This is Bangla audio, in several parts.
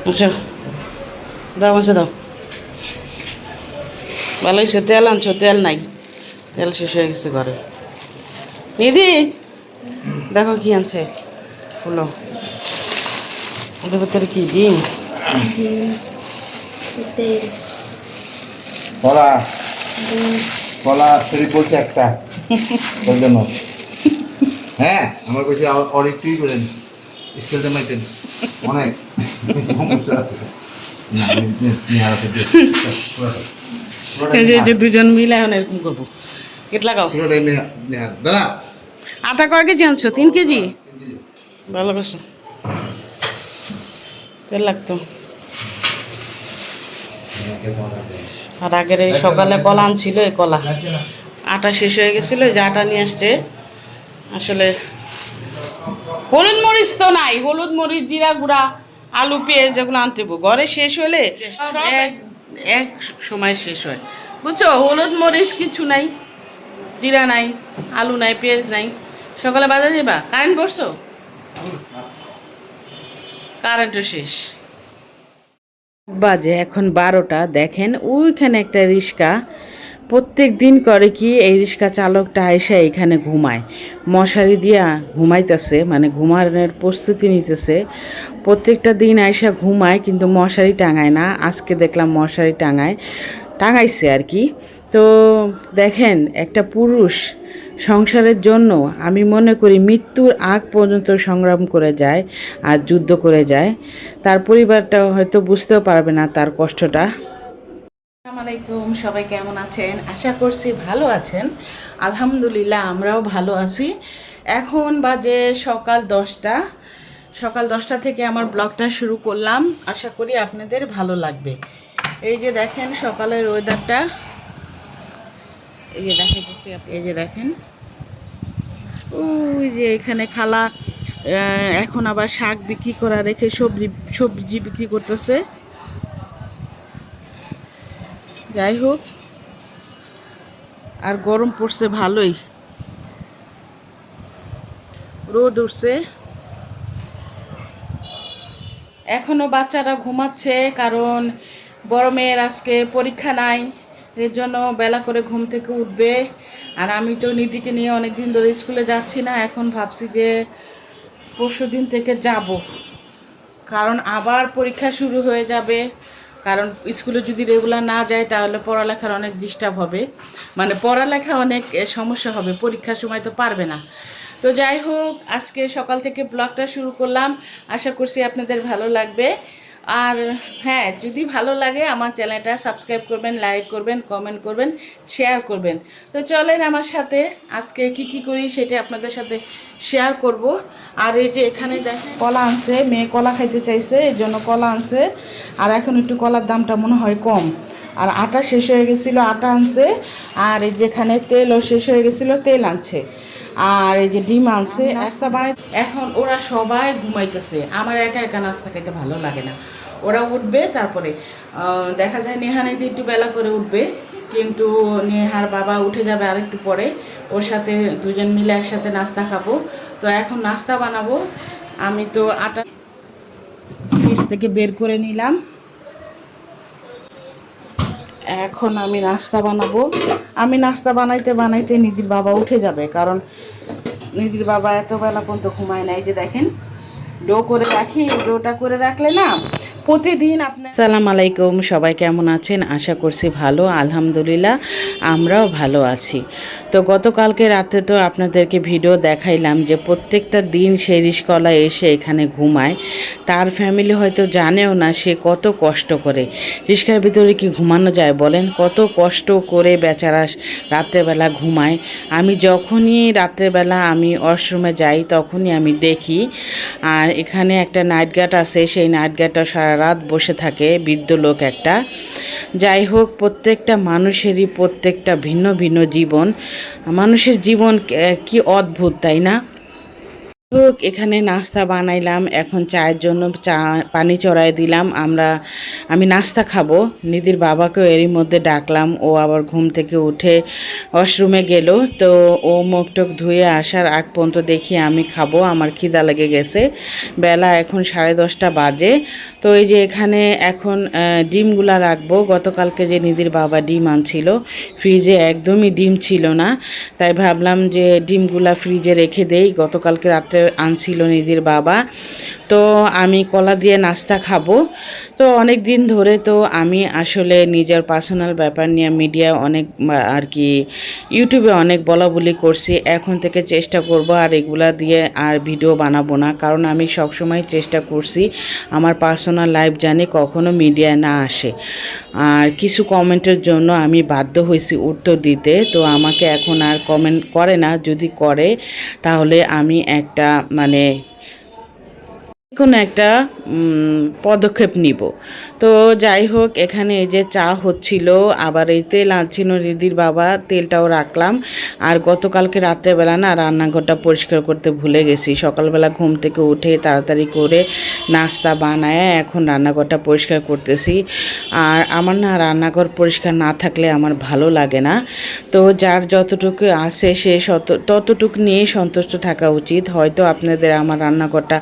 আচ্ছা দাও মাছে দাও। ভালো হয়েছে, তেল আনছো, তেল নাই, তেল শেষ হয়ে গেছে ঘরে। নিধি দেখো কি আনছে, হলো ওদের ভিতরে কি ডিম? কলা কলা শরীর বলছে একটা ওর জন্য। হ্যাঁ আমার কাছে অনেকটাই করেন স্কেলটা মাইতেন অনেক সমস্যা আছে। না, এই যে দুজন মিলে এখন এরকম করবো। কেটে লাগাও। পুরোটাই দাদা আটা কয় কেজি আনছো? 3 কেজি। ভালো করছো, তেল লাগতো। আর আগের এই সকালে কলা আনছিল, এই কলা আটা শেষ হয়ে গেছিল, যে আটা নিয়ে আসছে। আসলে হলুদ মরিচ তো নাই, হলুদ মরিচ, জিরা গুঁড়া, আলু, পেঁয়াজ যেগুলো আনতে ঘরে শেষ হলে সব এক এক সময় শেষ হয়, বুঝছো? হলুদ মরিচ কিছু নাই, জিরা নাই, আলু নাই, পেঁয়াজ নাই। সকালে বাজার যাবা, কারেন্ট বসছো? কারেন্টও শেষ। বাজে এখন 12টা। দেখেন ওইখানে একটা রিক্সা প্রত্যেক দিন করে কি, এই রিক্সা চালকটা আইসা এখানে ঘুমায়, মশারি দিয়া ঘুমাইতেছে, মানে ঘুমানোর প্রস্তুতি নিতেছে। প্রত্যেকটা দিন আইসা ঘুমায় কিন্তু মশারি টাঙায় না। আজকে দেখলাম মশারি টাঙাইছে আর কি। তো দেখেন একটা পুরুষ সংসারের জন্য আমি মনে করি মৃত্যুর আগ পর্যন্ত সংগ্রাম করে যায় আর যুদ্ধ করে যায়। তার পরিবারটা হয়তো বুঝতেও পারবে না তার কষ্টটা। আসসালামু আলাইকুম, সবাই কেমন আছেন? আশা করছি ভালো আছেন। আলহামদুলিল্লাহ আমরাও ভালো আছি। এখন বাজে সকাল 10টা। সকাল 10টা থেকে আমার ব্লগটা শুরু করলাম, আশা করি আপনাদের ভালো লাগবে। এই যে দেখেন সকালের ওয়েদারটা, এই যে দেখাইতেছি, এই যে দেখেন ওই যে এখানে খালা এখন আবার শাক বিক্রি করা রেখে সবজি বিক্রি করতেছে। যাই হোক, আর গরম পড়ছে ভালোই, রোদ উঠছে। এখনো বাচ্চারা ঘুমাচ্ছে, কারণ বড় মেয়ের আজকে পরীক্ষা নাই, এর জন্য বেলা করে ঘুম থেকে উঠবে। আর আমি তো নিধিকে নিয়ে অনেক দিন ধরে স্কুলে যাচ্ছি না, এখন ভাবছি যে পরশুদিন থেকে যাব, কারণ আবার পরীক্ষা শুরু হয়ে যাবে। কারণ স্কুলে যদি রেগুলার না যায় তাহলে পড়ালেখার অনেক ডিস্টার্ব হবে, মানে পড়ালেখা অনেক সমস্যা হবে, পরীক্ষার সময় তো পারবে না। তো যাই হোক, আজকে সকাল থেকে ব্লগটা শুরু করলাম, আশা করছি আপনাদের ভালো লাগবে। আর হ্যাঁ, যদি ভালো লাগে আমার চ্যানেলটা সাবস্ক্রাইব করবেন, লাইক করবেন, কমেন্ট করবেন, শেয়ার করবেন। তো চলেন আমার সাথে আজকে কি করি সেটা আপনাদের সাথে শেয়ার করব। আর এই যে এখানে দেখেন কলা আনছে, মেয়ে কলা খাইতে চাইছে, এই জন্য কলা আনছে। আর এখন একটু কলার দামটা মনে হয় কম। আর আটা শেষ হয়ে গেছিলো, আটা আনছে। আর এই যেখানে তেলও শেষ হয়ে গেছিলো, তেল আনছে। আর এই যে ডিম আনছে। নাস্তা বানাই, এখন ওরা সবাই ঘুমাইতেছে, আমার একা একা নাস্তা খাইতে ভালো লাগে না। ওরা উঠবে, তারপরে দেখা যায় নেহানিতে একটু বেলা করে উঠবে, কিন্তু নেহার বাবা উঠে যাবে আরেকটু পরে, ওর সাথে দুজন মিলে একসাথে নাস্তা খাবো। তো এখন নাস্তা বানাবো। আমি তো আটা ফ্রিজ থেকে বের করে নিলাম, এখন আমি নাস্তা বানাবো। আমি নাস্তা বানাইতে বানাইতে নিধির বাবা উঠে যাবে, কারণ নিধির বাবা এত বেলা পর্যন্ত ঘুমায় না। এই যে দেখেন ডো করে রাখি, ডোটা করে রাখলে না প্রতিদিন আপনার। আসসালামু আলাইকুম, সবাই কেমন আছেন? আশা করছি ভালো, আলহামদুলিল্লাহ আমরাও ভালো আছি। তো গতকালকে রাতে তো আপনাদেরকে ভিডিও দেখাইলাম যে প্রত্যেকটা দিন সে রিস্কলা এসে এখানে ঘুমায়। তার ফ্যামিলি হয়তো জানেও না সে কত কষ্ট করে। রিস্কার ভিতরে কি ঘুমানো যায় বলেন? কত কষ্ট করে বেচারা রাত্রেবেলা ঘুমায়। আমি যখনই রাত্রেবেলা আমি ওয়াশরুমে যাই তখনই আমি দেখি। আর এখানে একটা নাইট গার্ড আছে, সেই নাইট গার্ডটা সারা রাত বসে থাকে, বৃদ্ধ লোক একটা। যাই হোক, প্রত্যেকটা মানুষেরই প্রত্যেকটা ভিন্ন ভিন্ন জীবন। মানুষের জীবন কি অদ্ভুত, তাই না? হোক এখানে নাস্তা বানাইলাম, এখন চায়ের জন্য পানি চড়াই দিলাম। আমি নাস্তা খাবো। নিধির বাবাকেও এরই মধ্যে ডাকলাম, ও আবার ঘুম থেকে উঠে ওয়াশরুমে গেল। তো ও মুখ টুক ধুয়ে আসার আগ পর্যন্ত দেখি আমি খাবো, আমার খিদা লেগে গেছে। বেলা এখন 10:30 বাজে। তো এই যে এখানে এখন ডিমগুলা রাখবো। গতকালকে যে নিধির বাবা ডিম আনছিল, ফ্রিজে একদমই ডিম ছিল না, তাই ভাবলাম যে ডিমগুলা ফ্রিজে রেখে দেই। গতকালকে রাত্রে আনছিল নিধির বাবা। তো আমি কলা দিয়ে নাস্তা খাবো। তো অনেক দিন ধরে তো আমি আসলে নিজের পার্সোনাল ব্যাপার নিয়ে মিডিয়ায় অনেক আর কি ইউটিউবে অনেক বলাবলি করছি। এখন থেকে চেষ্টা করব আর এগুলা দিয়ে আর ভিডিও বানাবো না, কারণ আমি সবসময় চেষ্টা করছি আমার পার্সোনাল লাইফ জানি কখনো মিডিয়ায় না আসে। আর কিছু কমেন্টের জন্য আমি বাধ্য হয়েছি উত্তর দিতে। তো আমাকে এখন আর কমেন্ট করে না, যদি করে তাহলে আমি একটা কোনো একটা পদক্ষেপ নিব। তো যাই হোক, এখানে এই যে চা হচ্ছিল, আবার এই তেল আনছিল রিদির বাবা, তেলটাও রাখলাম। আর গতকালকে রাত্রেবেলা না রান্নাঘরটা পরিষ্কার করতে ভুলে গেছি। সকালবেলা ঘুম থেকে উঠে তাড়াতাড়ি করে নাস্তা বানায় এখন রান্নাঘরটা পরিষ্কার করতেছি। আর আমার না রান্নাঘর পরিষ্কার না থাকলে আমার ভালো লাগে না। তো যার যতটুকু আছে সে ততটুকু নিয়েই সন্তুষ্ট থাকা উচিত। হয়তো আপনাদের আমার রান্নাঘরটা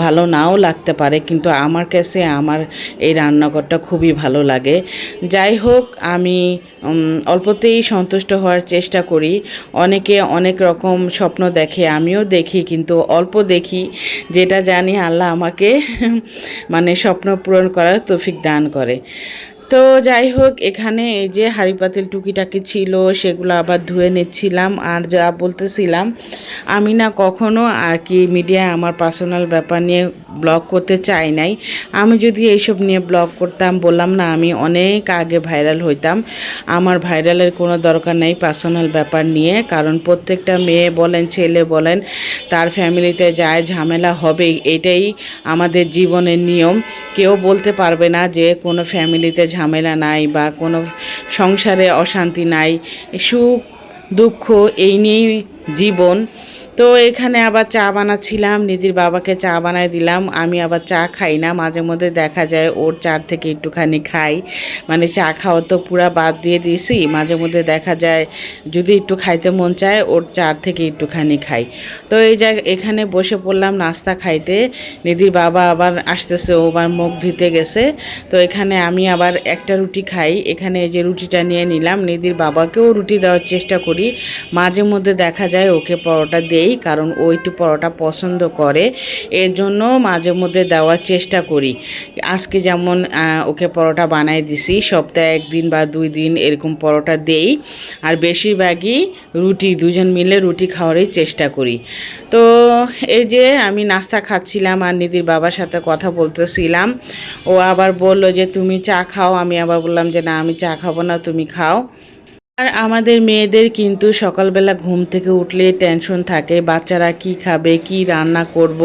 ভালো নাও লাগতে পারে, কিন্তু আমার কাছে আমার এই রান্নাঘরটা খুবই ভালো লাগে। যাই হোক, আমি অল্পতেই সন্তুষ্ট হওয়ার চেষ্টা করি। অনেকে অনেক রকম স্বপ্ন দেখে, আমিও দেখি, কিন্তু অল্প দেখি। যেটা জানি আল্লাহ আমাকে স্বপ্ন পূরণ করার তৌফিক দান করে। তো যাই হোক, এখানে এই যে হাঁড়ি পাতিল টুকিটাকি ছিল সেগুলো আবার ধুয়ে নিচ্ছিলাম। আর যা বলতেছিলাম, আমি না কখনো আর কি মিডিয়ায় আমার পার্সোনাল ব্যাপার নিয়ে ব্লগ করতে চাই নাই। আমি যদি এইসব নিয়ে ব্লগ করতাম, বললাম না আমি অনেক আগে ভাইরাল হইতাম। আমার ভাইরালের কোনো দরকার নেই পার্সোনাল ব্যাপার নিয়ে, কারণ প্রত্যেকটা মেয়ে বলেন ছেলে বলেন তার ফ্যামিলিতে যায় ঝামেলা হবেই, এটাই আমাদের জীবনের নিয়ম। কেউ বলতে পারবে না যে কোনো ফ্যামিলিতে ঝামেলা নাই বা কোনো সংসারে অশান্তি নাই। সুখ দুঃখ এই নিয়েই জীবন। তো এখানে আবার চা বানাচ্ছিলাম, নিজের বাবাকে চা বানায় দিলাম। আমি আবার চা খাই না, মাঝে মধ্যে দেখা যায় ওর চা থেকে একটুখানি খাই। চা খাওয়া তো পুরা বাদ দিয়ে দিয়েছি, মাঝে মধ্যে দেখা যায় যদি একটু খাইতে মন চায় ওর চা থেকে একটুখানি খাই। তো এখানে বসে পড়লাম নাস্তা খাইতে। নিধির বাবা আবার আসতেছে, ও আবার মুখ ধুতে গেছে। তো এখানে আমি আবার একটা রুটি খাই। এখানে এই যে রুটিটা নিয়ে নিলাম, নিধির বাবাকেও রুটি দেওয়ার চেষ্টা করি। মাঝে মধ্যে দেখা যায় ওকে পরোটা দেই, কারণ ও একটু পরোটা পছন্দ করে, এর জন্য মাঝে মধ্যে দেওয়ার চেষ্টা করি। আজকে যেমন ওকে পরোটা বানাই দিছি, সপ্তাহে 1 দিন বা 2 দিন এরকম পরোটা দেই। আর বেশিরভাগই রুটি, দুজন মিলে রুটি খাওয়ারই চেষ্টা করি। তো এই যে আমি নাস্তা খাচ্ছিলাম আর নিধির বাবার সাথে কথা বলতেছিলাম। ও আবার বলল যে তুমি চা খাও, আমি আবার বললাম যে না আমি চা খাবো না, তুমি খাও। আর আমাদের মেয়েদের কিন্তু সকালবেলা ঘুম থেকে উঠলে টেনশন থাকে, বাচ্চারা কি খাবে, কি রান্না করব,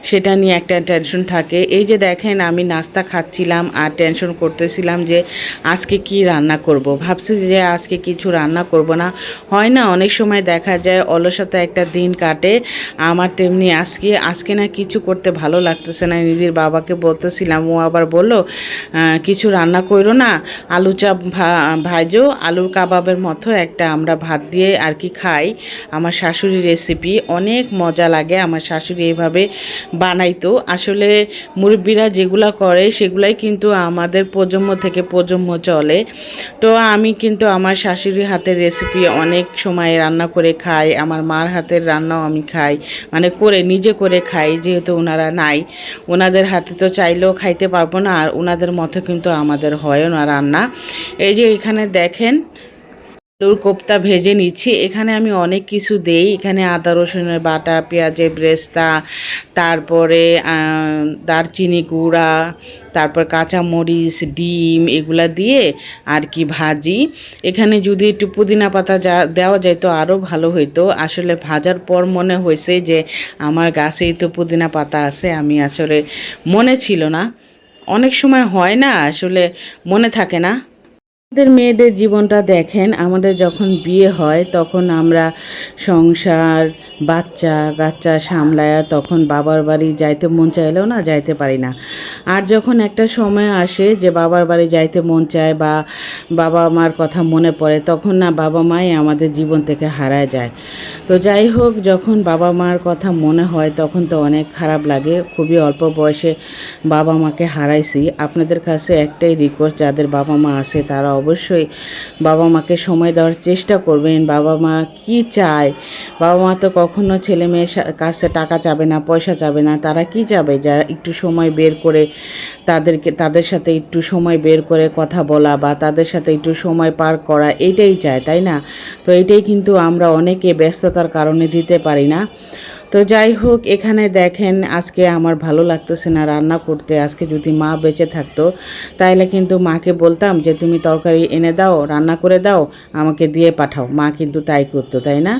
সেটা নিয়ে একটা টেনশন থাকে। এই যে দেখেন আমি নাস্তা খাচ্ছিলাম আর টেনশন করতেছিলাম যে আজকে কি রান্না করব। ভাবছি যে আজকে কিছু রান্না করব না, হয় না অনেক সময় দেখা যায় অলসতা একটা দিন কাটে। আমার তেমনি আজকে না কিছু করতে ভালো লাগতেছে না। নিজের বাবাকে বলতেছিলাম, ও আবার বলল কিছু রান্না করো না, আলু চাপ ভাজো, আলুর কাবাবের মতো একটা আমরা ভাত দিয়ে আর কি খাই। আমার শাশুড়ির রেসিপি অনেক মজা লাগে, আমার শাশুড়ি এইভাবে বানাইতো। আসলে মুরব্বিরা যেগুলা করে সেগুলাই কিন্তু আমাদের প্রজন্ম থেকে প্রজন্ম চলে। তো আমি কিন্তু আমার শাশুড়ির হাতের রেসিপি অনেক সময় রান্না করে খাই। আমার মার হাতের রান্নাও আমি খাই, নিজে করে খাই, যেহেতু ওনারা নাই। ওনাদের হাতে তো চাইলেও খাইতে পারবো না, আর ওনাদের মতো কিন্তু আমাদের হয় না রান্না। এই যে এখানে দেখেন আলুর কোপ্তা ভেজে নিচ্ছি। এখানে আমি অনেক কিছু দেই, এখানে আদা রসুনের বাটা, পেঁয়াজের ব্রেস্তা, তারপরে দারচিনি গুঁড়া, তারপর কাঁচামরিচ, ডিম, এগুলা দিয়ে আর কি ভাজি। এখানে যদি একটু পুদিনা পাতা দেওয়া যায় তো আরও ভালো হইতো। আসলে ভাজার পর মনে হয়েছে যে আমার গাছেই তো পুদিনা পাতা আছে, আমি আসলে মনে ছিল না। অনেক সময় হয় না, আসলে মনে থাকে না। আমাদের মেয়েদের জীবনটা দেখেন, আমাদের যখন বিয়ে হয় তখন আমরা সংসার বাচ্চা কাচ্চা সামলায়া তখন বাবার বাড়ি যাইতে মন চাইলেও না যাইতে পারি না। আর যখন একটা সময় আসে যে বাবার বাড়ি যাইতে মন চায় বা বাবা মার কথা মনে পড়ে, তখন না বাবা মাই আমাদের জীবন থেকে হারায় যায়। তো যাই হোক, যখন বাবা মার কথা মনে হয় তখন তো অনেক খারাপ লাগে। খুবই অল্প বয়সে বাবা মাকে হারাইছি। আপনাদের কাছে একটাই রিকোয়েস্ট, যাদের বাবা মা আছে তারা অবশ্যই বাবা মাকে সময় দেওয়ার চেষ্টা করবেন। বাবা মা কি চায়, বাবা মা তো কখনো ছেলে মেয়ের কাছে টাকা চাবে না, পয়সা চাবে না। তারা কি চাবে, যারা একটু সময় বের করে তাদের সাথে একটু সময় বের করে কথা বলা বা তাদের সাথে একটু সময় পার করা, এইটাই চায়, তাই না? তো এইটাই কিন্তু আমরা অনেকে ব্যস্ততার কারণে দিতে পারি না। তো যাই হোক, এখানে দেখেন আজকে আমার ভালো লাগতেছে না রান্না করতে। আজকে যদি মা বেঁচে থাকতো তাহলে কিন্তু মাকে বলতাম যে তুমি তরকারি এনে দাও, রান্না করে দাও, আমাকে দিয়ে পাঠাও। মা কিন্তু তাই করতো, তাই না?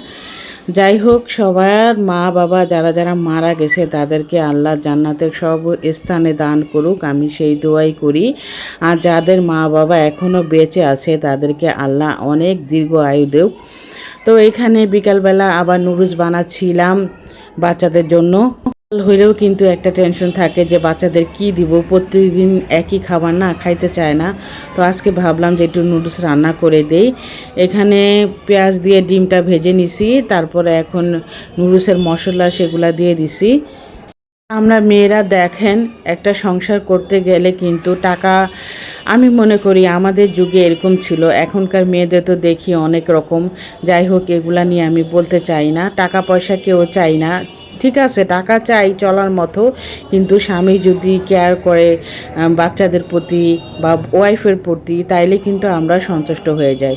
যাই হোক, সবার মা বাবা যারা যারা মারা গেছে তাদেরকে আল্লাহ জান্নাতের সব স্থানে দান করুক, আমি সেই দোয়াই করি। আর যাদের মা বাবা এখনও বেঁচে আছে তাদেরকে আল্লাহ অনেক দীর্ঘ আয়ু দেউক। তো এখানে বিকালবেলা আবার নুডলস বানাচ্ছিলাম বাচ্চাদের জন্য। হইলেও কিন্তু একটা টেনশন থাকে যে বাচ্চাদের কি দিব, প্রত্যেকদিন একই খাবার না, খাইতে চায় না। তো আজকে ভাবলাম যে একটু নুডলস রান্না করে দেই। এখানে পেঁয়াজ দিয়ে ডিমটা ভেজে নিছি, তারপরে এখন নুডলসের মশলা সেগুলা দিয়ে দিছি। আমরা মেয়েরা দেখেন একটা সংসার করতে গেলে কিন্তু টাকা, আমি মনে করি আমাদের যুগে এরকম ছিল, এখনকার মেয়েদের তো দেখি অনেক রকম। যাই হোক, এগুলা নিয়ে আমি বলতে চাই না। টাকা পয়সা কেউ চাই না, ঠিক আছে, টাকা চাই চলার মতো, কিন্তু স্বামী যদি কেয়ার করে বাচ্চাদের প্রতি বা ওয়াইফের প্রতি, তাইলে কিন্তু আমরা সন্তুষ্ট হয়ে যাই।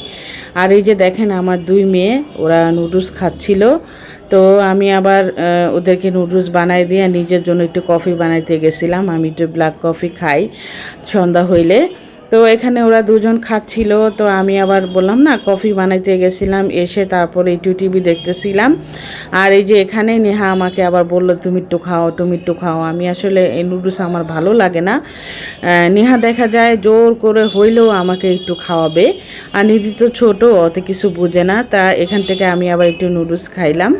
আর এই যে দেখেন আমার দুই মেয়ে, ওরা নুডলস খাচ্ছিল। তো আমি আবার ওদেরকে নুডলস বানাই দিয়ে নিজের জন্য একটু কফি বানাইতে গেছিলাম। আমি একটু ব্ল্যাক কফি খাই সন্ধ্যা হইলে। তো এখানে ওরা দুজন খাচ্ছিল, তো আমি আবার বললাম না কফি বানাইতে গেছিলাম, এসে তারপরে একটু টিভি দেখতেছিলাম। আর এই যে এখানে নেহা আমাকে আবার বলল তুমি একটু খাও, তুমি একটু খাও। আমি আসলে এই নুডলস আমার ভালো লাগে না। নেহা দেখা যায় জোর করে হইলেও আমাকে একটু খাওয়াবে। আর নিধি তো ছোটো, অত কিছু বুঝে না, তা এখান থেকে আমি আবার একটু নুডলস খাইলাম।